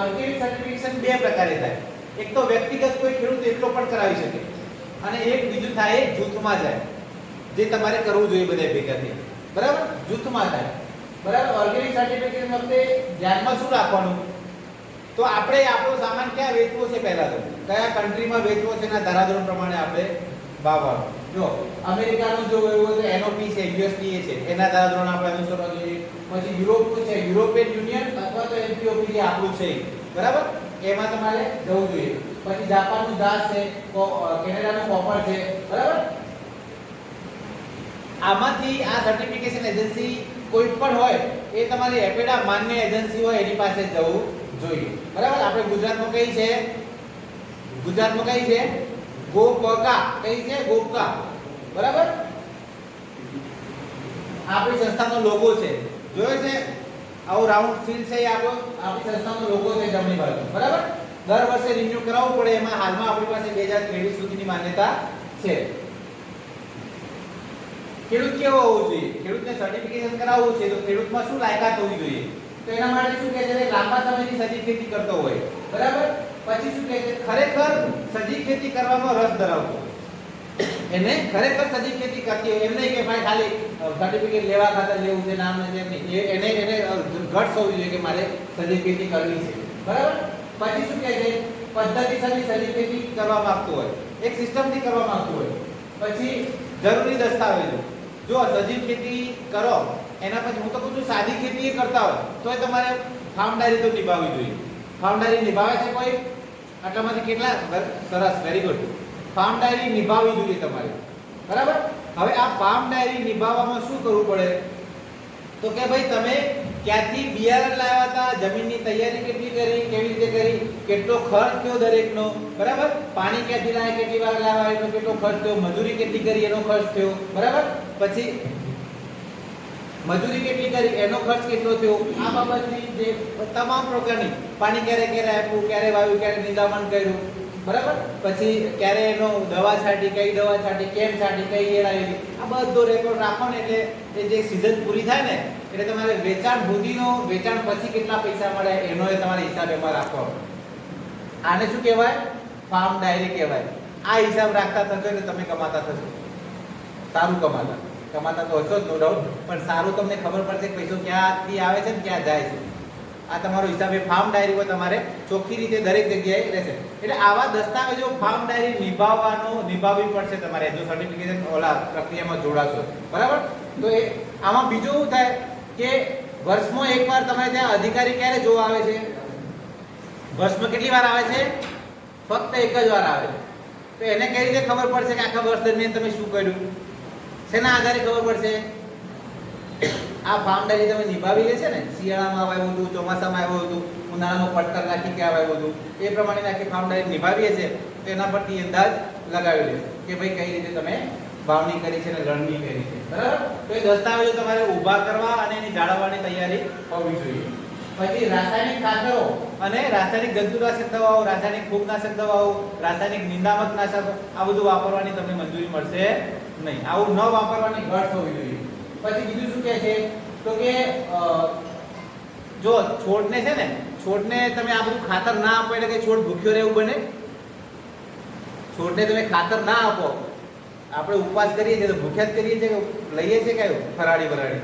Organic certification બે પ્રકારે થાય. એક તો વ્યક્તિગત કોઈ ખેડૂત એકલો પણ કરાવી શકે અને એક બીજું થાય જૂથમાં જાય, જે તમારે કરવું જોઈએ બધા ભેગા થઈ. બરાબર, જૂથમાં થાય. બરાબર, ઓર્ગેનિક સર્ટિફિકેશન વખતે ધ્યાનમાં શું રાખવાનું, તો આપણે આપણો સામાન ક્યાં વેચવો છે, પહેલા તો કયા કન્ટ્રીમાં વેચવો છે એના ધારાધોરણ પ્રમાણે આપણે ભાવવાનું. જો અમેરિકાનું જો એવું હોય તો એનઓપી છે, યુએસડીએ છે, એના ધારાધોરણ આપણે અનુસરવા જોઈએ. પછી યુરોપનું છે, યુરોપિયન યુનિયન અથવા તો એમપીઓપી જે આપણું છે, બરાબર, એમાં તમારે જવું જોઈએ. પછી જાપાનનું દાસ છે, કેનેડાનું કોપર છે, બરાબર. આમાંથી આ સર્ટિફિકેશન એજન્સી કોઈ પણ હોય એ તમારી એપેડા માન્ય એજન્સી હોય એની પાસે જવું જોઈએ. બરાબર, આપણે ગુજરાતમાં કઈ છે, ગુજરાતમાં કઈ છે, ગોપકા, કઈ છે, ગોપકા. બરાબર, આપણી સંસ્થાનો લોગો છે, જોયો છે, આવો રાઉન્ડ ફીલ છે, આપણો આપણી સંસ્થાનો લોગો છે જમણી બાજુ. બરાબર, દર વર્ષે રિન્યુ કરાવવું પડે. એમાં હાલમાં આપણી પાસે 2023 સુધીની માન્યતા છે. ખેડૂત કેવો હોવો જોઈએ, ખેડૂતને સર્ટિફિકેશન કરાવવું છે તો ખેડૂતમાં શું લાયકાત હોવી જોઈએ, તો એના માટે શું કહે છે, લાંબા સમયથી સજીવ ખેતી કરતો હોય. બરાબર, પછી શું કહે છે, ખરેખર સજીવ ખેતી કરવામાં રસ ધરાવતો હોય. એને ખરેખર સજીવ ખેતી કરતી હોય, એમ નહીં કે ભાઈ ખાલી સર્ટિફિકેટ લેવા ખાતર લેવું છે, નામ નથી, એને ગટ્સ હોવી જોઈએ કે મારે સજીવ ખેતી કરવી છે. બરાબર, પછી શું કહે છે, પદ્ધતિસરની સજીવ ખેતી કરવા માંગતો હોય, એક સિસ્ટમથી કરવા માંગતો હોય. પછી જરૂરી દસ્તાવેજો, જો સજીવ ખેતી કરો એના પછી હું તો કહું છું સાદી ખેતી કરતા હોય તો તમારે ફાર્મદારી તો નિભાવવી જોઈએ. ફાર્મદારી નિભાવે છે કોઈ? આટલામાંથી કેટલા? સરસ, વેરી ગુડ. ફાર્મદારી નિભાવવી જોઈએ તમારે. બરાબર, હવે આ ફાર્મદારી નિભાવવામાં શું કરવું પડે, તો કે ભાઈ તમે ક્યાંથી બિયારણ લાવ્યા હતા, જમીનની તૈયારી કેટલી કરી, કેવી રીતે કરી, કેટલો ખર્ચ થયો દરેકનો. બરાબર, પાણી ક્યાંથી લાવ્યા, કેટલી વાર લાવ્યા, એનો કેટલો ખર્ચ થયો, મજૂરી કેટલી કરી એનો ખર્ચ થયો. બરાબર, પછી મજૂરી કેટલી કરી એનો ખર્ચ કેટલો થયો. આ બાબતની જે તમામ પ્રકારની, પાણી ક્યારે ક્યારે આપ્યું, ક્યારે વાવ્યું, ક્યારે નિંદામણ કર્યું. બરાબર, પછી ક્યારે એનો દવા છાંટી, કઈ દવા છાંટી, કેમ છાંટી, કઈ ઈયળ આવી, આ બધો રેકોર્ડ રાખો ને એટલે એ જે સીઝન પૂરી થાય ને એટલે તમારે વેચાણ સુધીનો, વેચાણ પછી કેટલા પૈસા મળે એનો એ તમારે હિસાબ એમાં રાખવો. આને શું કહેવાય? ફાર્મ ડાયરી કહેવાય. આ હિસાબ રાખતા થશો એટલે તમે કમાતા થશો, સારું કમાતા તો હશો જ નો ડાઉટ, પણ સારું તમને ખબર પડશે કે પૈસો ક્યાંથી આવે છે ને ક્યાં જાય છે. આ તમારો હિસાબ એ ફાર્મ ડાયરીમાં તમારે ચોખ્ખી રીતે દરેક જગ્યાએ રહેશે. એટલે આવા દસ્તાવેજો ફાર્મ ડાયરી નિભાવવી પડશે તમારે જો સર્ટિફિકેશન ઓલા પ્રક્રિયામાં જોડાશો. બરાબર, તો એ આમાં બીજું શું થાય કે વર્ષમાં એકવાર તમારે ત્યાં અધિકારી ક્યારે જોવા આવે છે? વર્ષમાં કેટલી વાર આવે છે? ફક્ત એક જ વાર આવે છે. તો એને કઈ રીતે ખબર પડશે કે આખા વર્ષ દરમિયાન તમે શું કર્યું? શેના આધારે ખબર પડશે? આ ફાર્મ ડાયરી તમે નિભાવી લેશે ને, શિયાળામાં આવ્યું હતું, ચોમાસામાં આવ્યું હતું, ઉનાળામાં પડતર નાખી કે આવ્યું હતું, એ પ્રમાણે આખી ફાર્મ ડાયરી નિભાવીએ છે તો એના પરથી અંદાજ લગાવી લેશે કે ભાઈ કઈ રીતે તમે વાવણી કરી છે અને લણણી કરી છે. બરાબર, તો એ દસ્તાવેજો તમારે ઊભા કરવા અને એની જાળવવાની તૈયારી હોવી જોઈએ. પછી રાસાયણિક ખાતરો અને રાસાયણિક જંતુનાશક દવાઓ, રાસાયણિક ફૂગનાશક દવાઓ, રાસાયણિક નિંદામક નાશકો, આ બધું વાપરવાની તમને મંજૂરી મળશે નહીં. આવું ન વાપરવાની ગટ્સ હોવી જોઈએ. પછી બીજું શું કહે છે તો કે જો છોડને છે ને, છોડને તમે આ બધું ખાતર ના આપો એટલે કે છોડ ભૂખ્યો રહે એવું બને. છોડને તમે ખાતર ના આપો, આપણે ઉપવાસ કરીએ છીએ તો ભૂખ્યા જ કરીએ છીએ કે લઈએ છીએ કયું ફરાળી વરાળી,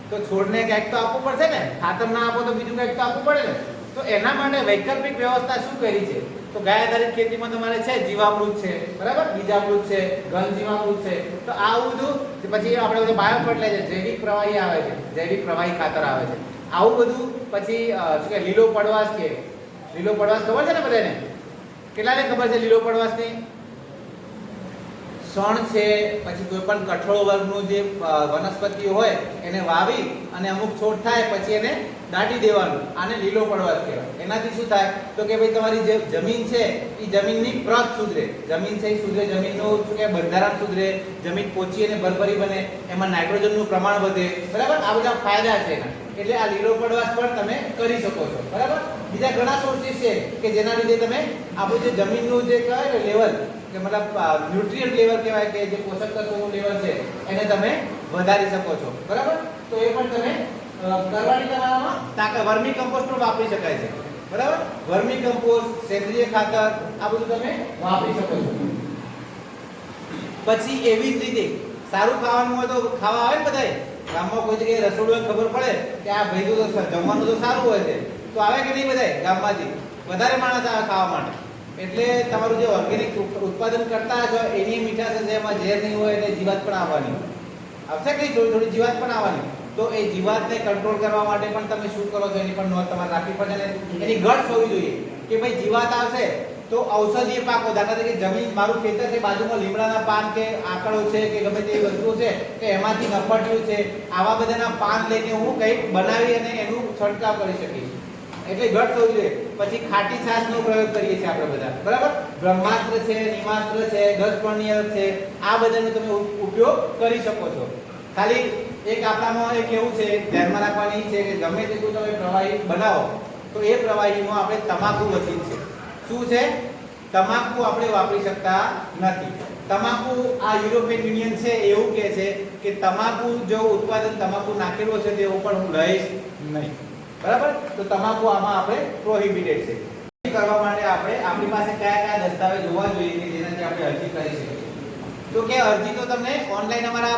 તો છોડને કંઈક તો આપવું પડશે ને. ખાતર ના આપો તો બીજું કંઈક તો આપવું પડે ને. તો એના માટે વૈકલ્પિક વ્યવસ્થા શું કરી છે? તો ગાય આધારિત ખેતીમાં તમારે છે જીવામૃત છે, બરાબર, બીજામૃત છે, ઘન જીવામૃત છે. તો આવું બધું, પછી આપણે બધું બાયો ફર્ટિલાઇઝર, જૈવિક પ્રવાહી આવે છે, જૈવિક પ્રવાહી ખાતર આવે છે, આવું બધું. પછી શું કે લીલો પડવાશ કે, લીલો પડવાશ ખબર છે ને બધાને? કેટલાને ખબર છે લીલો પડવાશની? શણ છે, પછી કોઈ પણ કઠોળ વર્ગનું જે વનસ્પતિઓ હોય એને વાવી અને અમુક છોડ થાય પછી એને દાટી દેવાનું, આને લીલો પડવાશ કહેવાય. એનાથી શું થાય તો કે ભાઈ તમારી જે જમીન છે એ જમીનની પ્રત સુધરે, જમીન છે એ સુધરે, જમીનનું શું કે બંધારણ સુધરે, જમીન પોચી અને ભરભરી બને, એમાં નાઇટ્રોજનનું પ્રમાણ વધે. બરાબર, આ બધા ફાયદા છે એના. એટલે આ લીલો પડવાશ પણ તમે કરી શકો છો. બરાબર, બીજા ઘણા સોર્સિસ છે કે જેના લીધે તમે આપણું જે જમીનનું જે કહેવાય ને લેવલ, કે મતલબ ન્યુટ્રિયન્ટ લેવલ કહેવાય કે જે પોષક તત્વોનું લેવલ છે એને તમે વધારી શકો છો. બરાબર, તો એ પણ તમે કરવાની તમારામાં તાકાત. વર્મી કમ્પોસ્ટ પણ વાપરી શકાય છે. બરાબર. વર્મી કમ્પોસ્ટ, સેન્દ્રિય ખાતર આ બધું તમે વાપરી શકો છો. પછી એવી જ રીતે સારું ખાવાનું હોય તો ખાવા આવે ને બધાય. ગામમાં કોઈ જગ્યાએ રસોડું ખબર પડે કે આ ભાઈ તો જમવાનું તો સારું હોય છે તો આવે કે નહીં બધાય ગામમાંથી વધારે માણસ આવે ખાવા માટે. એટલે તમારું જે ઓર્ગેનિક ઉત્પાદન કરતા હશો એની મીઠાશ હશે, એમાં ઝેર નહીં હોય એટલે જીવાત પણ આવવાની આવશે, કઈ થોડી થોડી જીવાત પણ આવવાની. તો એ જીવાતને કંટ્રોલ કરવા માટે પણ તમે શું કરો છો એની પણ નોંધ તમારે રાખવી પડશે ને એની ગટ્સ હોવી જોઈએ કે ભાઈ જીવાત આવશે તો ઔષધીય પાકો, દાખલા તરીકે જમીન મારું ખેતર છે, બાજુમાં લીમડાના પાન કે આકડો છે કે ગમે તે વસ્તુઓ છે કે એમાંથી નફટ્યું છે, આવા બધાના પાન લઈને હું કંઈક બનાવી અને એનું છંટકાવ કરી શકીશ. એટલે ગટ્સ હોવી જોઈએ. પછી ખાટી છાશનો પ્રયોગ કરીએ છીએ આપણે બધા, બરાબર. બ્રહ્માસ્ત્ર છે, નિમાસ્ત્ર છે, 10 પ્રણિયર છે, આ બધાનો તમે ઉપયોગ કરી શકો છો. ખાલી એક આપણામાં એક એવું છે ધ્યાનમાં રાખવાની છે કે ગમે તેટલું તમે પ્રવાહી બનાવો તો એ પ્રવાહીમાં આપણે તમાકુ વચિત છે. શું છે? તમાકુ આપણે વાપરી શકતા નથી. તમાકુ આ યુરોપિયન યુનિયન છે એવું કહે છે કે તમાકુ જો ઉત્પાદન તમાકુ નાખેલો છે તેવું પણ હું લઈશ નહીં, બરાબર. તો તમાકુ આમાં આપણે પ્રોહિબિટેડ છે. કરવા માટે આપણે આપણી પાસે કયા કયા દસ્તાવેજ હોવા જોઈએ કે જેનાથી આપણે અરજી કરી શકીએ? તો કે અરજી તો તમને ઓનલાઈન અમારા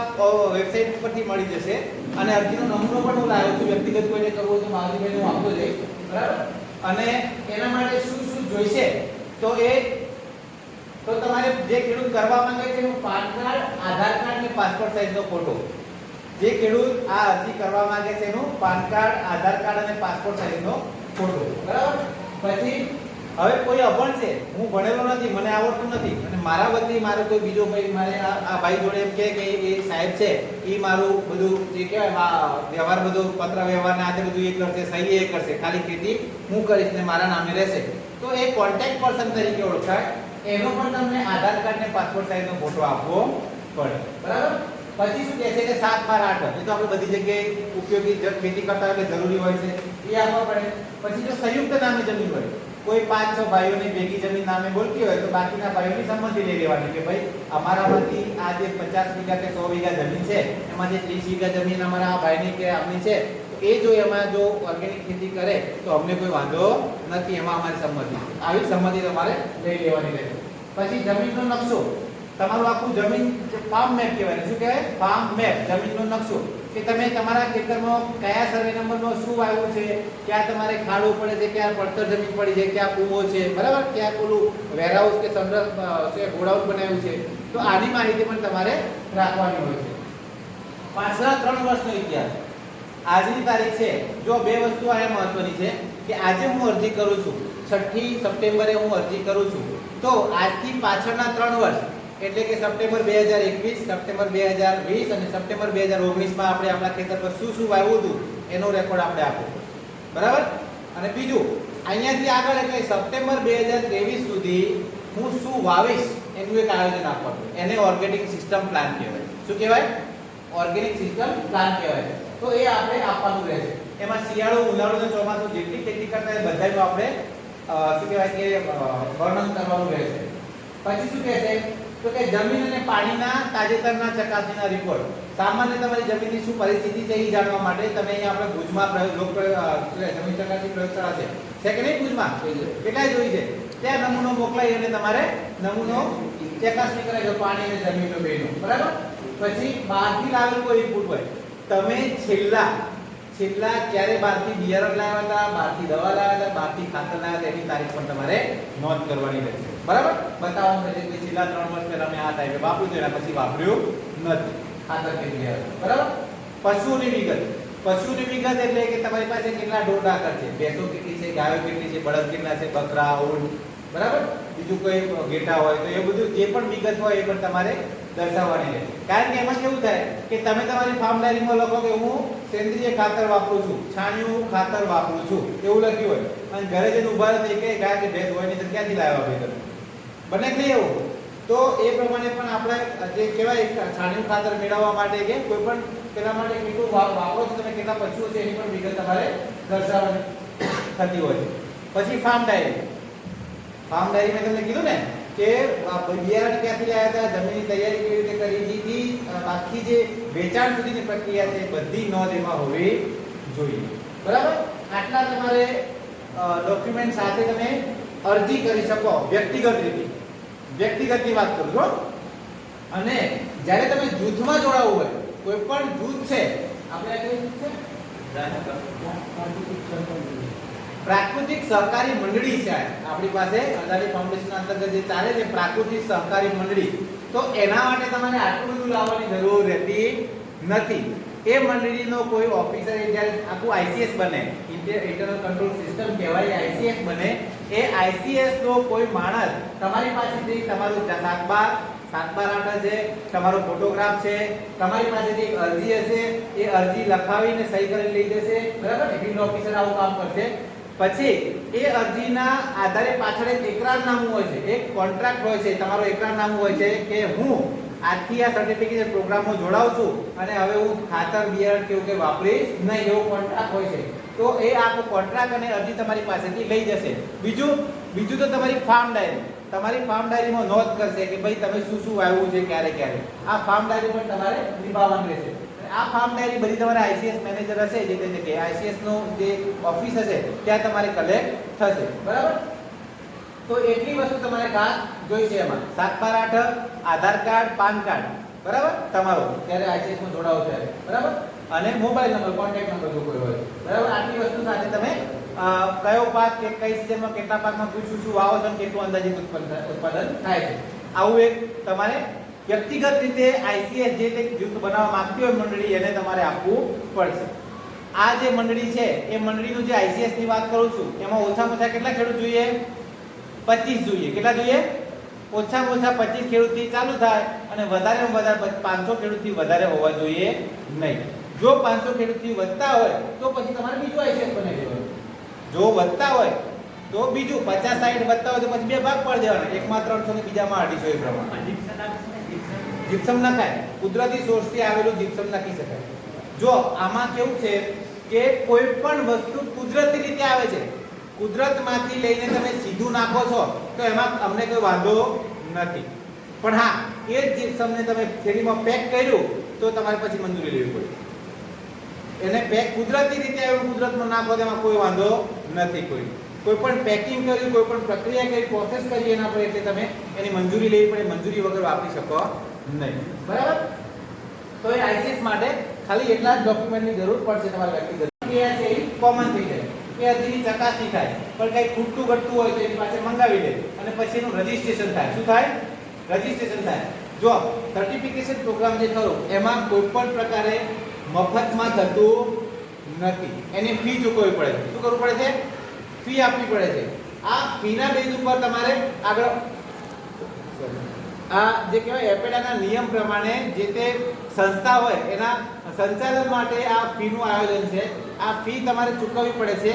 વેબસાઈટ પરથી મળી જશે અને અરજીનો નમૂનો પણ હું લાવ્યો છું. વ્યક્તિગત કોઈને કરવું તો મારી પાસે હું આપતો જઈશ, બરાબર. અને એના માટે શું શું જોઈશે તો તમારે જે ખેડૂત કરવા માંગે છે એનું પાન કાર્ડ, આધાર કાર્ડ અને પાસપોર્ટ સાઈઝનો ફોટો. જે ખેડૂત આ અરજી કરવા માંગે છે એનું પાન કાર્ડ, આધાર કાર્ડ અને પાસપોર્ટ સાઈઝનો ફોટો, બરાબર. પછી હવે કોઈ અભણ છે, હું ભણેલો નથી, મને આવડતું નથી અને મારા બદલી મારે કોઈ બીજો ભાઈ મારે આ ભાઈ જોડે એમ કે એ સાહેબ છે એ મારું બધું જે કહેવાય વ્યવહાર બધો પત્ર વ્યવહાર ને આ બધું એ કરશે, સહી એ કરશે, ખાલી ખેતી હું કરીશ ને મારા નામે રહેશે, તો એ કોન્ટેક્ટ પર્સન તરીકે ઓળખાય. એનો પણ તમને આધાર કાર્ડ ને પાસપોર્ટ સાઈઝનો ફોટો આપવો પડે, બરાબર. પછી શું કહે છે કે 7/8 એ તો આપણે બધી જગ્યાએ ઉપયોગી ખેતી કરતા એટલે જરૂરી હોય છે એ આપવા પડે. પછી જો સંયુક્ત નામે જમીન હોય, કોઈ 5-6 ભાઈઓની ભેગી જમીન નામે બોલતી હોય તો બાકીના ભાઈઓની સંમતિ લઈ લેવાની કે ભાઈ અમારામાંથી આ જે 50 વીઘા કે 100 વીઘા જમીન છે એમાંથી 30 વીઘા જમીન અમારા આ ભાઈની કે આપની છે, તો એ જો એમાં જો ઓર્ગેનિક ખેતી કરે તો અમને કોઈ વાંધો નથી, એમાં અમારી સંમતિ. આવી સંમતિ તમારે લઈ લેવાની રહેશે. પછી જમીનનો નકશો, તમારું આખું જમીન ફાર્મ મેપ કહેવાય. શું કહેવાય? ફાર્મ મેપ, જમીનનો નકશો કે તમે તમારા ખેતરમાં કયા સર્વે નંબરનો શું આવ્યું છે, ક્યાં તમારે ખાડો પડે છે, ક્યાં પડતર જમીન પડી છે, ક્યાં કૂવો છે, બરાબર, ક્યાં પેલું વેરહાઉસ કે સંગ્રહ છે ગોડાઉન બનાવ્યું છે, તો આની માહિતી પણ તમારે રાખવાની હોય છે. પાછલા 3 વર્ષનો ઇતિહાસ, આજની તારીખ છે. જો બે વસ્તુ અહીંયા મહત્વની છે કે આજે હું અરજી કરું છું, 6મી સપ્ટેમ્બરે હું અરજી કરું છું, તો આજથી પાછળના 3 વર્ષ એટલે કે સપ્ટેમ્બર 2021, સપ્ટેમ્બર 2020 અને સપ્ટેમ્બર 2019 માં આપણે આપણા ખેતર પર શું શું વાવ્યું હતું એનો રેકોર્ડ આપણે આપવો, બરાબર. અને બીજું અહીંયાથી આગળ એટલે સપ્ટેમ્બર 2023 સુધી હું શું વાવીશ એનું એક આયોજન આપવાનું, એને ઓર્ગેનિક સિસ્ટમ પ્લાન કહેવાય. શું કહેવાય? ઓર્ગેનિક સિસ્ટમ પ્લાન કહેવાય. તો એ આપણે આપવાનું રહેશે. એમાં શિયાળો, ઉનાળો અને ચોમાસું જેટલી ખેતી કરતા હોય બધાનું આપણે શું કહેવાય કે વર્ણન કરવાનું રહેશે. પછી શું કહે છે તો કે જમીન અને પાણીના તાજેતરના ચકાસણીના રિપોર્ટ. સામાન્ય તમારી જમીનની શું પરિસ્થિતિ છે એ જાણવા માટે તમે અહીંયા આપણે ભુજમાં જમીન ચકાસણી પ્રયોગશાળા છે કે નહીં ભુજમાં? કેટલાય જોઈ છે. ત્યાં નમૂનો મોકલાઈ અને તમારે નમૂનો ચકાસણી કરાવી દો પાણી અને જમીનનો બેનો, બરાબર. પછી બહારથી લાવેલું કોઈ ઇનપુટ હોય, તમે છેલ્લા ક્યારે બહારથી બિયારણ લાવ્યા હતા, બહારથી દવા લાવ્યા હતા, બહારથી ખાતર લાવ્યા હતા એની તારીખ પણ તમારે નોંધ કરવાની રહેશે, બરાબર. બતાવવાનું રહેશે કે છેલ્લા 3 વર્ષ પહેલા મેં આ ટાઈમે વાપર્યું છે એના પછી વાપર્યું નથી ખાતર કે બિયારણ, બરાબર. પશુઓની વિગત એટલે કે તમારી પાસે કેટલા ઢોર ઢાકર છે, ભેંસો કેટલી છે, ગાયો કેટલી છે, બળદ કેટલા છે, બકરા, ઊંટ, બરાબર. બીજું કોઈ ઘેટા હોય તો એ બધું જે પણ વિગત હોય એ પણ તમારે દર્શાવવાની છે. કારણ કે એમાં કેવું થાય કે તમે તમારી ફાર્મ ડાયરીમાં લખો કે હું સેન્દ્રિય ખાતર વાપરું છું, છાણિયું ખાતર વાપરું છું એવું લખ્યું હોય અને ઘરે જઈને ઉભા રહે તો એક ગાય કે ભેંસ હોય નહીં તો ક્યાંથી લાવ્યા ભાઈ તમે? બને કે નહીં એવું? તો એ પ્રમાણે પણ આપણે જે કહેવાય છાણિયું ખાતર મેળવવા માટે કે કોઈ પણ પેલા માટે કેટલું વાપરો છો તમે, કેટલા પશુઓ છે એની પણ વિગત તમારે દર્શાવવાની થતી હોય છે. પછી ફાર્મ ડાયરી મેં તમને કીધું ને કે બિયારણ ક્યાંથી લાવ્યા હતા, જમીનની તૈયારી કેવી રીતે કરી હતી, આખી જે વેચાણ સુધીની પ્રક્રિયા છે બધી નોંધ એમાં હોવી જોઈએ, બરાબર. આટલા તમારે ડોક્યુમેન્ટ સાથે તમે અરજી કરી શકો વ્યક્તિગત રીતે. વ્યક્તિગતની વાત કરું છું. અને જ્યારે તમે જૂથમાં જોડાવવું હોય, કોઈ પણ જૂથ છે, આપણે આ કઈ જૂથ છે? પ્રાકૃતિક સહકારી મંડળી છે આપણી પાસે અદાણી ફાઉન્ડેશન અંતર્ગત જે ચાલે છે પ્રાકૃતિક સહકારી મંડળી. તો એના માટે તમારે આટલું બધું લાવવાની જરૂર રહેતી નથી. એ મંડળીનો કોઈ ઓફિસર જ્યારે આખું આઈસીએસ બને, ઇન્ટરનલ કંટ્રોલ સિસ્ટમ કહેવાય, આઈસીએસ બને, એ આઈસીએસ નો કોઈ માણસ તમારી પાસેથી તમારું 7/12 છે, તમારો ફોટોગ્રાફ છે, તમારી પાસેથી એક અરજી હશે, એ અરજી લખાવીને સહી કરીને લઈ જશે, બરાબર? ફિલ્ડ ઓફિસર આવું કામ કરશે. પછી એ અરજીના આધારે પાછળ એક એકરારનામું હોય છે, એક કોન્ટ્રાક્ટ હોય છે, તમારો એકરારનામું હોય છે કે હું આજથી આ સર્ટિફિકેટ પ્રોગ્રામમાં જોડાઉં છું અને હવે હું ખાતર બિયારણ કેવું કે વાપરીશ નહીં, એવો કોન્ટ્રાક્ટ હોય છે. તો એ આખો કોન્ટ્રાક્ટ અને અરજી તમારી પાસેથી લઈ જશે. બીજું તો તમારી ફાર્મ ડાયરી. તમારી ફાર્મ ડાયરીમાં નોંધ કરશે કે ભાઈ તમે શું શું વાવ્યું છે, ક્યારે ક્યારે. આ ફાર્મ ડાયરી પણ તમારે નિભાવવાની રહેશે. આ ફાર્મ ડાયરી બધી તમારે આઈસીએસ મેનેજર હશે, જે તે જગ્યાએ આઈસીએસ નો જે ઓફિસ હશે ત્યાં તમારે કલેક્ટ થશે, બરાબર? તો એટલી વસ્તુ તમારે ખાસ જોઈશે એમાં. 7/8 આધાર કાર્ડ, પાન કાર્ડ, બરાબર? તમારો જ્યારે આઈસીએસ માં જોડાવો ત્યારે, બરાબર? અને મોબાઈલ નંબર, કોન્ટેક્ટ નંબર જો કોઈ હોય, બરાબર? આટલી વસ્તુ સાથે તમે કયો પાક કે કઈ સિઝનમાં કેટલા પાકમાં શું શું વાવો છો અને કેટલું અંદાજિત ઉત્પાદન થાય છે, આવું એક તમારે વ્યક્તિગત રીતે આઈસીએસ જે તે જૂથ બનાવવા માંગતી હોય મંડળી, એને તમારે આપવું પડશે. આ જે મંડળી છે એ મંડળીનું જે આઈસીએસ ની વાત કરું છું એમાં ઓછામાં ઓછા કેટલા ખેડૂત જોઈએ? 25 જોઈએ. કેટલા જોઈએ? ઓછામાં ઓછા 25 ખેડૂતથી ચાલુ થાય અને વધારેમાં વધારે 500 ખેડૂતથી વધારે હોવા જોઈએ નહીં. જો 500 ખેડૂતથી વધતા હોય તો પછી તમારે બીજું આઈસીએસ બનાવી દેવાનું. જો વધતા હોય તો બીજું, 50-60 વધતા હોય તો પછી બે ભાગ પાડી દેવાના, એકમાં 300 ને બીજામાં 250 એ પ્રમાણે. જીપ્સમ નખાય, કુદરતી સોર્સથી આવેલું જીપ્સમ નાખી શકાય. જો આમાં કેવું છે કે કોઈ પણ વસ્તુ કુદરતી રીતે આવે છે, કુદરતમાંથી લઈને તમે સીધું નાખો છો તો એમાં અમને કોઈ વાંધો નથી. પણ હા, એ જ જીપ્સમને તમે થેલીમાં પેક કર્યું તો તમારે પછી મંજૂરી લેવી પડે. એને પેક કુદરતી રીતે આવ્યું, કુદરતમાં નાખો તેમાં કોઈ વાંધો નથી. કોઈ પણ પેકિંગ કર્યું, કોઈ પણ પ્રક્રિયા કરી, પ્રોસેસ કરી એના પર એટલે તમે એની મંજૂરી લેવી પડે. મંજૂરી વગર વાપરી શકો નહીં, બરાબર? તો એ આઈસીએસ માટે ખાલી એટલા જ ડોક્યુમેન્ટની જરૂર પડશે. તમારે વ્યક્તિગત ક્રિયા છે એ કોમન થઈ જાય, એ અરજીની ચકાસણી થાય, પણ કંઈ ખૂટતું ઘટતું હોય તો એની પાસે મંગાવી લે અને પછી એનું રજીસ્ટ્રેશન થાય. શું થાય? રજીસ્ટ્રેશન થાય. જો સર્ટિફિકેશન પ્રોગ્રામ જે ખરો એમાં કોઈ પણ પ્રકારે મફતમાં થતું નથી, એની ફી ચૂકવવી પડે. શું કરવું પડે છે? ફી આપવી પડે છે. આ ફીના બેઝ ઉપર તમારે આગળ આ જે કહેવાય એપેડાના નિયમ પ્રમાણે જે તે સંસ્થા હોય એના સંચાલન માટે આ ફીનું આયોજન છે. આ ફી તમારે ચૂકવવી પડે છે.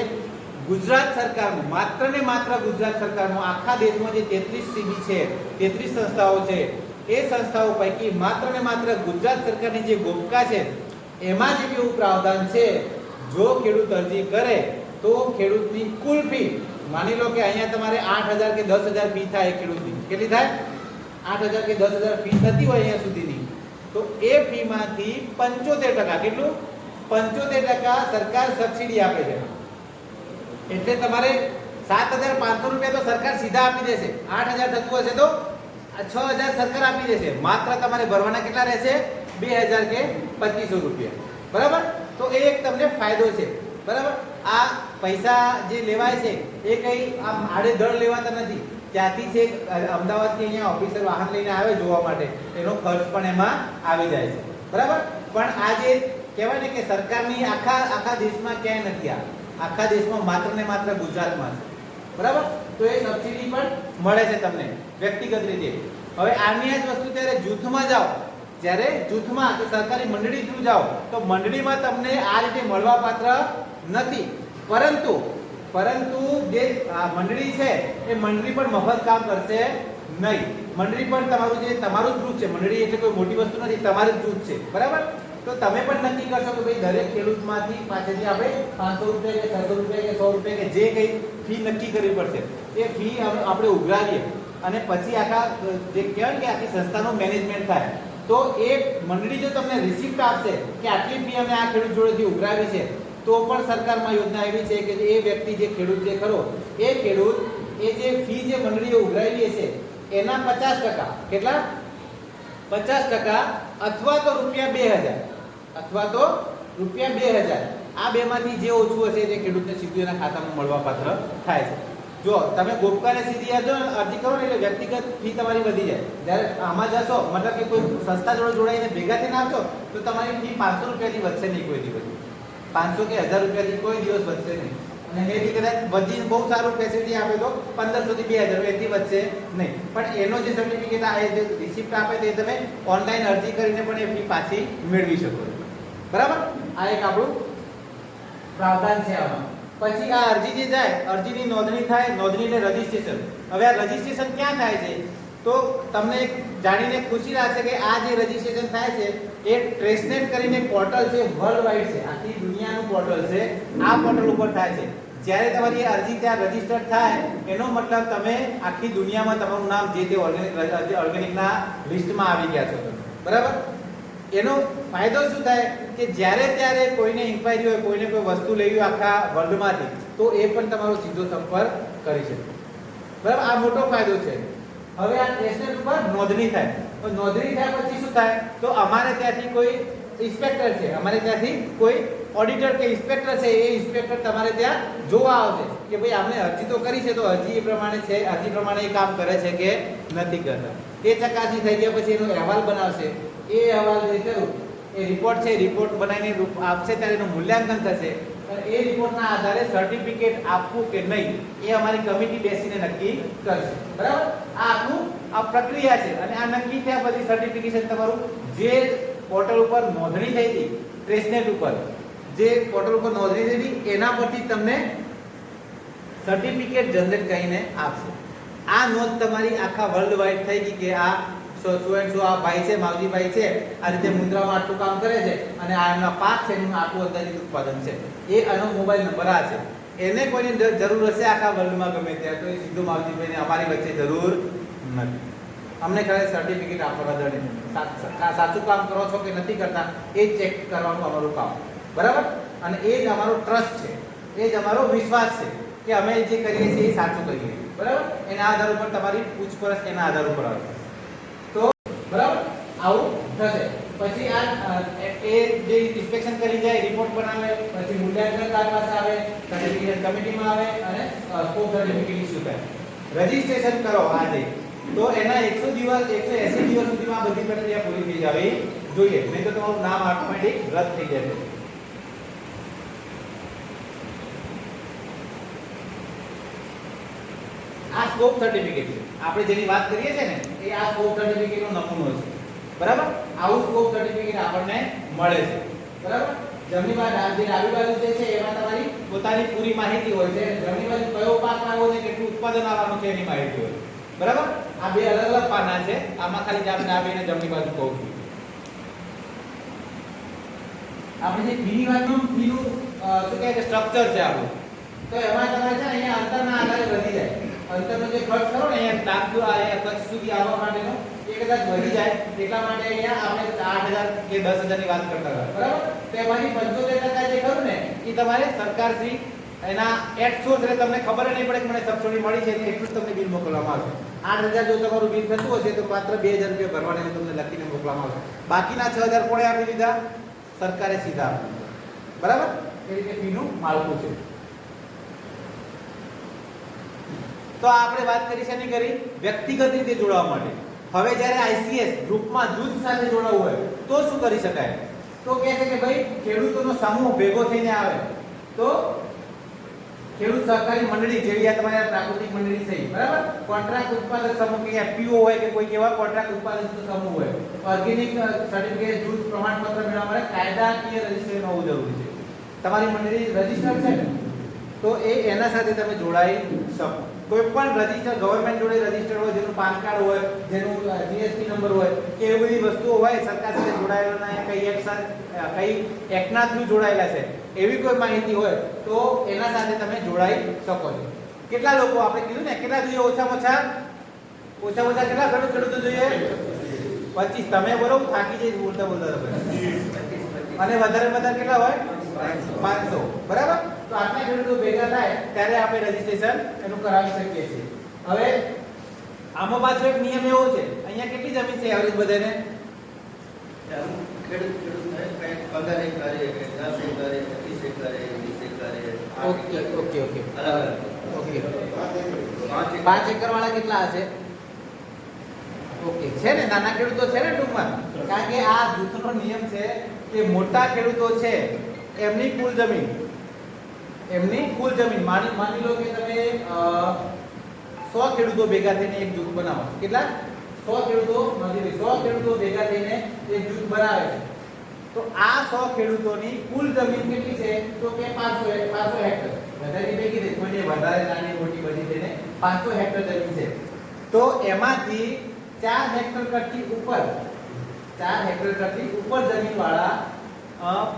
ગુજરાત સરકારનું, માત્ર ને માત્ર ગુજરાત સરકારનું, આખા દેશમાં જે 33 સીબી છે, 33 સંસ્થાઓ છે, એ સંસ્થાઓ પૈકી માત્ર ને માત્ર ગુજરાત સરકારની જે ગોપકા છે એમાં જ એવું પ્રાવધાન છે, જો ખેડૂત અરજી કરે તો ખેડૂતની કુલ ફી, માની લો કે અહીંયા તમારે 8,000 કે 10,000 ફી થાય ખેડૂતની. કેટલી થાય? 8,000 કે 10,000 ફી થતી હોય અહીંયા સુધીની, તો એ ફીમાંથી 75%, કેટલું? 75% સરકાર સબસિડી આપે છે. એટલે તમારે 7,500 રૂપિયા તો સરકાર સીધા આપી દેશે. 8,000 થતું હશે તો 6,000 સરકાર આપી દેશે. માત્ર તમારે ભરવાના કેટલા રહેશે? 2,000 કે 2,500 રૂપિયા, બરાબર? તો એ એક તમને ફાયદો છે, બરાબર? આ પૈસા જે લેવાય છે એ કંઈ આમ આડેધડ લેવાતા નથી. ત્યાંથી છે અમદાવાદથી અહીંયા ઓફિસર વાહન લઈને આવે જોવા માટે, એનો ખર્ચ પણ એમાં આવી જાય છે, બરાબર? પણ આ જે કહેવાય ને કે સરકારની આખા દેશમાં ક્યાંય નથી. આખા દેશમાં માત્ર ને માત્ર ગુજરાતમાં છે, બરાબર? તો એ સબસિડી પણ મળે છે તમને વ્યક્તિગત રીતે. હવે આની જ વસ્તુ ત્યારે જૂથમાં જાઓ, જ્યારે જૂથમાં કે સરકારી મંડળી થ્રુ જાઓ તો મંડળીમાં તમને આ રીતે મળવા પાત્ર નથી. પરંતુ જે મંડળી છે એ મંડળી પણ મફત કામ કરશે નહીં. મંડળી પણ તમારું જ જૂથ છે. મંડળી એટલે કોઈ મોટી વસ્તુ નથી, તમારું જ જૂથ છે, બરાબર? તો તમે પણ નક્કી કરશો કે ભાઈ દરેક ખેડૂતમાંથી પાસેથી આપણે 500 રૂપિયા કે 600 રૂપિયા કે 100 રૂપિયા કે જે કંઈ ફી નક્કી કરવી પડશે એ ફી આપણે ઉઘરાવીએ અને પછી આખા જે કહેવાય કે આખી સંસ્થાનું મેનેજમેન્ટ થાય. તો એ મંડળી જો તમને રિસિપ્ટ આપશે કે આટલી ફી અમે આ ખેડૂત જોડેથી ઉઘરાવી છે, તો પણ સરકારમાં યોજના એવી છે કે એ વ્યક્તિ જે ખેડૂત જે ખરો એ ખેડૂત એ જે ફી જે મંડળીઓ ઉઘરાવી છે એના 50%, કેટલા 50% અથવા તો ₹2000 અથવા તો ₹2000 આ બેમાંથી જે ઓછું હશે તે ખેડૂતને સીધું એના ખાતામાં મળવાપાત્ર થાય છે. જો તમે ગોપકાને સીધી અરજી કરો ને એટલે વ્યક્તિગત ફી તમારી વધી જાય. જ્યારે આમાં જશો મતલબ કે કોઈ સંસ્થા જોડે જોડાઈને ભેગા થઈને આવશો તો તમારી ફી ₹500 વધશે નહીં કોઈ દિવસ. 500 કે 1000 રૂપિયાથી કોઈ દિવસ વધશે નહીં. અને એથી કદાચ વધી બહુ સારું ફેસિલિટી આપે તો 1500 થી 2000 એથી વધશે નહીં. પણ એનો જે સર્ટિફિકેટ આ જે રિસિપ્ટ આપે તે તમે ઓનલાઈન અરજી કરીને પણ એ ફી પાછી મેળવી શકો છો. બરાબર, આ એક આપણું પ્રાવધાન છે આમાં. પછી આ અરજી જે જાય, અરજીની નોંધણી થાય, નોંધણી એટલે રજીસ્ટ્રેશન. હવે આ રજીસ્ટ્રેશન ક્યાં થાય છે તો તમને જાણીને ખુશી લાગશે કે આ જે રજીસ્ટ્રેશન થાય છે એ ટ્રેસનેટ કરીને પોર્ટલ છે, વર્લ્ડ વાઇડ છે, આખી દુનિયાનું પોર્ટલ છે. આ પોર્ટલ ઉપર થાય છે. જ્યારે તમારી અરજી ત્યાં રજીસ્ટર્ડ થાય એનો મતલબ તમે આખી દુનિયામાં તમારું નામ જે તે ઓર્ગેનિકના લિસ્ટમાં આવી ગયા છો. બરાબર, એનો ફાયદો શું થાય કે જ્યારે ત્યારે કોઈને ઇન્ક્વાયરી હોય, કોઈને કોઈ વસ્તુ લેવી હોય આખા વર્લ્ડમાંથી, તો એ પણ તમારો સીધો સંપર્ક કરી શકે. બરાબર, આ મોટો ફાયદો છે. હવે આ નેશનલ ઉપર નોંધણી થાય, તો નોંધણી થયા પછી શું થાય તો અમારે ત્યાંથી કોઈ ઇન્સ્પેક્ટર છે, અમારે ત્યાંથી કોઈ ઓડિટર કે ઇન્સ્પેક્ટર છે, એ ઇન્સ્પેક્ટર તમારે ત્યાં જોવા આવશે કે ભાઈ આપણે અરજી તો કરી છે, તો અરજી એ પ્રમાણે છે, અરજી પ્રમાણે એ કામ કરે છે કે નથી કરતા. એ ચકાસણી થઈ ગયા પછી એનો અહેવાલ બનાવશે. એ અહેવાલ જે કર્યું એ રિપોર્ટ છે, રિપોર્ટ બનાવીને આપશે ત્યારે એનું મૂલ્યાંકન થશે. એ રિપોર્ટના આધારે સર્ટિફિકેટ આપવું કે નહીં એ અમારી કમિટી બેસીને નક્કી કરશે. બરાબર, આ આખું આ પ્રક્રિયા છે. અને આ નક્કી થયા પછી સર્ટિફિકેશન તમારું જે પોર્ટલ ઉપર નોંધણી થઈ હતી, ટ્રેસનેટ ઉપર જે પોર્ટલ ઉપર નોંધણી થઈ હતી એના પરથી તમને સર્ટિફિકેટ જનરેટ કરીને આપશે. આ નોંધ તમારી આખા વર્લ્ડ વાઇડ થઈ ગઈ કે આ સો આ ભાઈ છે, માવજીભાઈ છે, આ રીતે મુદ્રામાં આટલું કામ કરે છે અને આ એમના પાક છે, એનું આટલું અંદાજિત ઉત્પાદન છે. એ આનો મોબાઈલ નંબર આ છે. એને કોઈની જરૂર હશે આખા વર્લ્ડમાં ગમે ત્યાં તો એ સીધું માવજીભાઈને અમારી વચ્ચે જરૂર નથી. અમને ખાલી સર્ટિફિકેટ આપવા દે, સાચું કામ કરો છો કે નથી કરતા એ ચેક કરવાનું અમારું કામ. બરાબર, અને એ જ અમારો ટ્રસ્ટ છે, એ જ અમારો વિશ્વાસ છે કે અમે જે કરીએ છીએ એ સાચું કરીએ. બરાબર, એના આધાર ઉપર તમારી પૂછપરછ એના આધાર ઉપર આવશે. તો બરાબર, આવું થશે. પછી આ એ જે ઇન્સ્પેક્શન કરી જાય, રિપોર્ટ બનાવે, પછી મૂલ્યાંકન પાસે આવે, સર્ટિફિકેટ કમિટીમાં આવે અને સ્કોપ સર્ટિફિકેટ ઇશ્યુ થાય. રજીસ્ટ્રેશન કરો આજે તો એના 100 દિવસ 180 દિવસ સુધીમાં બધી પ્રક્રિયા પૂરી થઈ જવી જોઈએ, નહીં તો તમારું નામ ઓટોમેટિક રદ થઈ જાય. આ સ્કોપ સર્ટિફિકેટ છે, આપણે જેની વાત કરીએ છીએ ને એ આ સ્કોપ સર્ટિફિકેટનો નમૂનો છે. બરાબર, આવું સ્કોપ સર્ટિફિકેટ આપણને મળે છે. બરાબર, જમણી બાજુ ડાબી બાજુ જે છે એમાં તમારી પોતાની પૂરી માહિતી હોય છે. જમણી બાજુ કયો પાક આવ્યો છે, કેટલું ઉત્પાદન આવવાનું છે એની માહિતી હોય. બરાબર, આ બે અલગ અલગ પાના છે. આમાં ખાલી આપણે ડાબી અને જમણી બાજુ કહું છું. આપણે જે ફીની વાતનું ફીનું શું કહે છે સ્ટ્રક્ચર છે આપણું, તો એમાં તમારે છે અહીંયા અંતરના આધારે વધી જાય. અંતરનો જે ખર્ચ કરો ને અહીંયા ડાબુ અહીંયા કચ્છ સુધી આવવા માટેનો એ કદાચ વધી જાય, એટલા માટે અહીંયા આપણે 8000 કે 10000 ની વાત કરતા હતા. બરાબર, તો એમાંથી 75% જે ખરું ને એ તમારે સરકારશ્રી એના એટ સોર્સ એટલે તમને ખબર નહીં પડે કે મને સબસિડી મળી છે એટલું જ તમને બિલ મોકલવામાં આવશે. 8000 જો તમારું બિલ થતું હશે તો માત્ર 2000 રૂપિયા ભરવાના તમને લખીને મોકલવામાં આવશે. બાકીના 6000 કોણે આપી દીધા? સરકારે સીધા આપી દીધા. બરાબર, એ રીતે ફીનું માળખું છે. તો આપણે વાત કરી છે એની કરી વ્યક્તિગત રીતે જોડાવા માટે. હવે જ્યારે આઈસીએસ ગ્રુપમાં જૂથ સાથે જોડાવવું હોય તો શું કરી શકાય? તો કહે છે કે ભાઈ ખેડૂતોનો સમૂહ ભેગો થઈને આવે તો ખેડૂત સહકારી મંડળી જેવી આ તમારી પ્રાકૃતિક મંડળી થઈ. બરાબર, કોન્ટ્રાક્ટ ઉત્પાદક સમૂહ કે એફપીઓ હોય કે કોઈ એવા કોન્ટ્રાક્ટ ઉત્પાદક સમૂહ હોય, ઓર્ગેનિક સર્ટિફિકેટ જૂથ પ્રમાણપત્ર મેળવવા માટે કાયદાકીય રજીસ્ટ્રેશન હોવું જરૂરી છે. તમારી મંડળી રજીસ્ટર્ડ છે ને તો એના સાથે તમે જોડાઈ શકો. કોઈ પણ રજીસ્ટર ગવર્નમેન્ટ જોડે રજીસ્ટર હોય, જેનું પાન કાર્ડ હોય, જેનું જીએસટી નંબર હોય કે એવી બધી વસ્તુઓ હોય સરકાર સાથે જોડાયેલા, કઈ એક્ટના થ્રુ જોડાયેલા છે એવી કોઈ માહિતી હોય તો એના સાથે તમે જોડાઈ શકો છો. કેટલા લોકો આપણે કીધું ને કેટલા જોઈએ? ઓછામાં ઓછા કેટલા ખેડૂતો જોઈએ? 25. તમે બરોબર થાકી જઈ બોલતા અને વધારે કેટલા હોય? 500 બરાબર. તો આટલા ખેડૂતો ભેગા થાય ત્યારે આપણે રજીસ્ટ્રેશન એનું કરાવી શકીએ છીએ. હવે આમાં પાછો એક નિયમ એવો છે, અહીંયા કેટલી જમીન છે એવરેજ બધાને? Okay okay okay okay 5 acre વાળા કેટલા હશે? ઓકે છે ને, નાના ખેડૂતો છે ને ટૂંકમાં. કારણ કે આ જૂથનો નિયમ છે કે મોટા ખેડૂતો છે એમની કુલ જમીન માની લો કે તમે 100 ખેડૂતો ભેગા થઈને એક જૂથ બનાવો. કેટલા? 100 ખેડૂતો ભેગા થઈને એક જૂથ બનાવે છે. તો આ 100 ખેડૂતોની કુલ જમીન કેટલી છે? તો કે 500 હેક્ટર. બધાની ભેગી થઈ કોઈને વધારે નાની મોટી બધી થઈને 500 હેક્ટર જમીન છે. તો એમાંથી 4 હેક્ટર કરતી ઉપર જમીન વાળા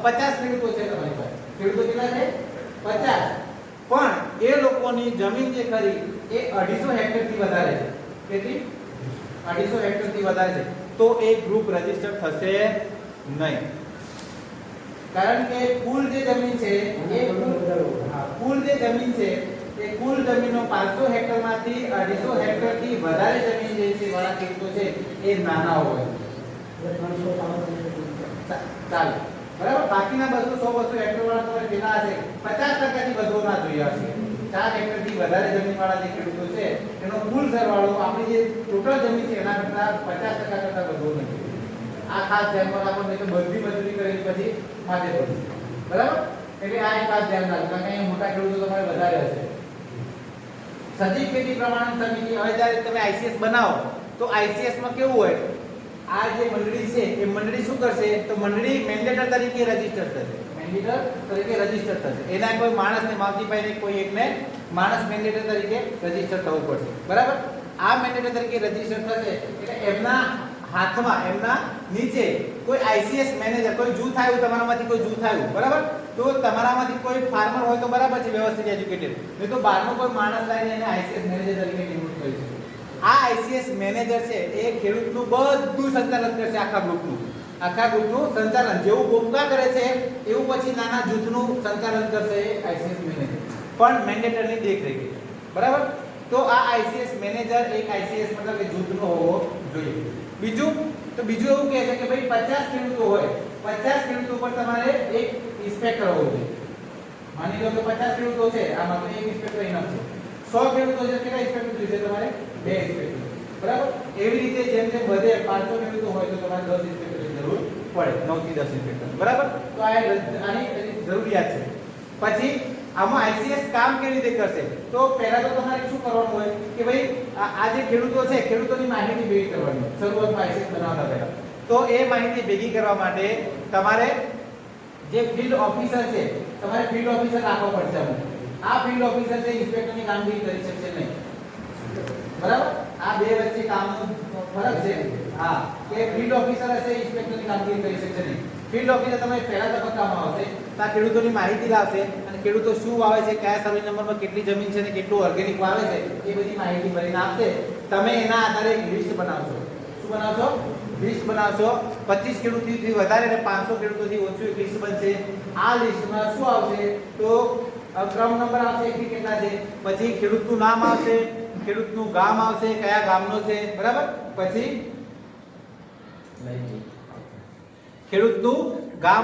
50 ખેડૂતો છે તમારી પાસે. ખેડૂતો કેટલા છે? 50. પણ એ લોકોની જમીન જે ખરી એ 250 હેક્ટર થી વધારે છે. કેટલી? 250 હેક્ટર થી વધારે છે. તો એ ગ્રુપ રજીસ્ટર થશે નહીં. કારણ કે કુલ જે જમીન છે એ કુલ જમીનનો 500 હેક્ટર માંથી 250 હેક્ટર થી વધારે જમીન જે છે વાળા ખેડૂતો છે એ નાના હોય. ચાલો બરાબર. બાકીના 200 હેક્ટર વાળા તો કેટલા હશે? 50% થી વધુ ના જોઈએ હશે. 4 હેક્ટર થી વધારે જમીન વાળા જે ખેડૂતો છે એનો કુલ સરવાળો આપણી જે ટોટલ જમીન છે એના કરતા 50% કરતા વધુ નથી. આ ખાસ ધ્યાનમાં રાખો, નહીં તો બધી મજૂરી કરેલી પછી માથે પડશે. બરાબર. એટલે આ એક ખાસ ધ્યાન રાખો, કારણ કે અહીંયા મોટા ખેડૂતો તમારે વધારે હશે. સજીવ ખેતી પ્રમાણન સમિતિ, હવે જ્યારે તમે આઈસીએસ બનાવો તો આઈસીએસ માં કેવું હોય? આ જે મંડળી છે એ મંડળી શું કરશે? તો મંડળી મેન્ડેટર તરીકે રજીસ્ટર થશે. એના કોઈ માણસને માવજીભાઈને કોઈ એકને માણસ મેન્ડેટર તરીકે રજીસ્ટર થવું પડશે. બરાબર. આ મેન્ડેટર તરીકે રજીસ્ટર થશે એટલે એમના હાથમાં, એમના નીચે કોઈ આઈસીએસ મેનેજર, કોઈ જૂથ આવ્યું, તમારામાંથી કોઈ જૂથ આવ્યું, બરાબર. તો તમારામાંથી કોઈ ફાર્મર હોય તો બરાબર છે, વ્યવસ્થિત એજ્યુકેટેડ. નહીં તો બહારનો કોઈ માણસ લાવીને એને આઈસીએસ મેનેજર તરીકે નિમણૂક કરી શકે. આ આઈસીએસ મેનેજર છે એ ખેડૂતનું બધું સંચાલન કરશે. આખા ગ્રુપનું સંચાલન જેવું ગોપકા કરે છે એવું પછી નાના જૂથનું સંચાલન કરશે આઈસીએસ મેનેજર, પણ મેન્ડેટરની દેખરેખ. બરાબર. તો આ આઈસીએસ મેનેજર એક આઈસીએસ મતલબ કે જૂથનો હોવો જોઈએ. બીજું એવું કહે છે કે ભાઈ 50 ખેડૂતો હોય, 50 ખેડૂતો પર તમારે એક ઇન્સ્પેક્ટર હોવો જોઈએ. માની લો કે 50 ખેડૂતો છે, આમાં તો એક ઇન્સ્પેક્ટર ઇનફ છે. 100 ખેડૂતો છે, કેટલા ઇન્સ્પેક્ટર જોઈએ? તમારે 2 ઇન્સ્પેક્ટર. બરાબર. એવી રીતે જેમ જેમ વધે 500 ખેડૂતો હોય તો તમારે 10 ઇન્સ્પેક્ટરની જરૂર પડે. 9 થી 10 ઇન્સ્પેક્ટર. બરાબર. તો આની જરૂરિયાત છે. પછી આમાં આઈસીએસ કામ કેવી રીતે કરશે? તો પહેલા તો તમારે શું કરવાનું હોય કે ભાઈ આ જે ખેડૂતો છે ખેડૂતોની માહિતી ભેગી કરવાની. શરૂઆતમાં આઈસીએસ બનાવતા પહેલા તો એ માહિતી ભેગી કરવા માટે તમારે જે ફિલ્ડ ઓફિસર છે, તમારે ફિલ્ડ ઓફિસર રાખવો પડશે. આ ફિલ્ડ ઓફિસર છે ઇન્સ્પેક્ટરની કામગીરી કરી શકશે નહીં. બરાબર. આ બે વચ્ચે કામનો ફરક છે. હા, કે ફિલ્ડ ઓફિસર હશે ઇન્સ્પેક્ટરની કામગીરી કરી શકશે નહીં. ફિલ્ડ ઓફિસર તમે પહેલા તબક્કામાં આવશે તો આ ખેડૂતોની માહિતી લાવશે અને ખેડૂતો શું વાવે છે, કયા સર્વે નંબરમાં કેટલી જમીન છે અને કેટલું ઓર્ગેનિક વાવે છે એ બધી માહિતી ભરીને આપશે. તમે એના આધારે એક લિસ્ટ બનાવશો. શું બનાવશો? લિસ્ટ બનાવશો. 25 ખેડૂતોથી વધારે અને 500 ખેડૂતોથી ઓછું એક લિસ્ટ બનશે. આ લિસ્ટમાં શું આવશે? તો ક્રમ નંબર આવશે કે કેટલા છે, પછી ખેડૂતનું નામ આવશે, ખેડૂતનું ગામ આવશે, કયા ગામનો છે, બરાબર. પછી ખેડૂતનું ગામ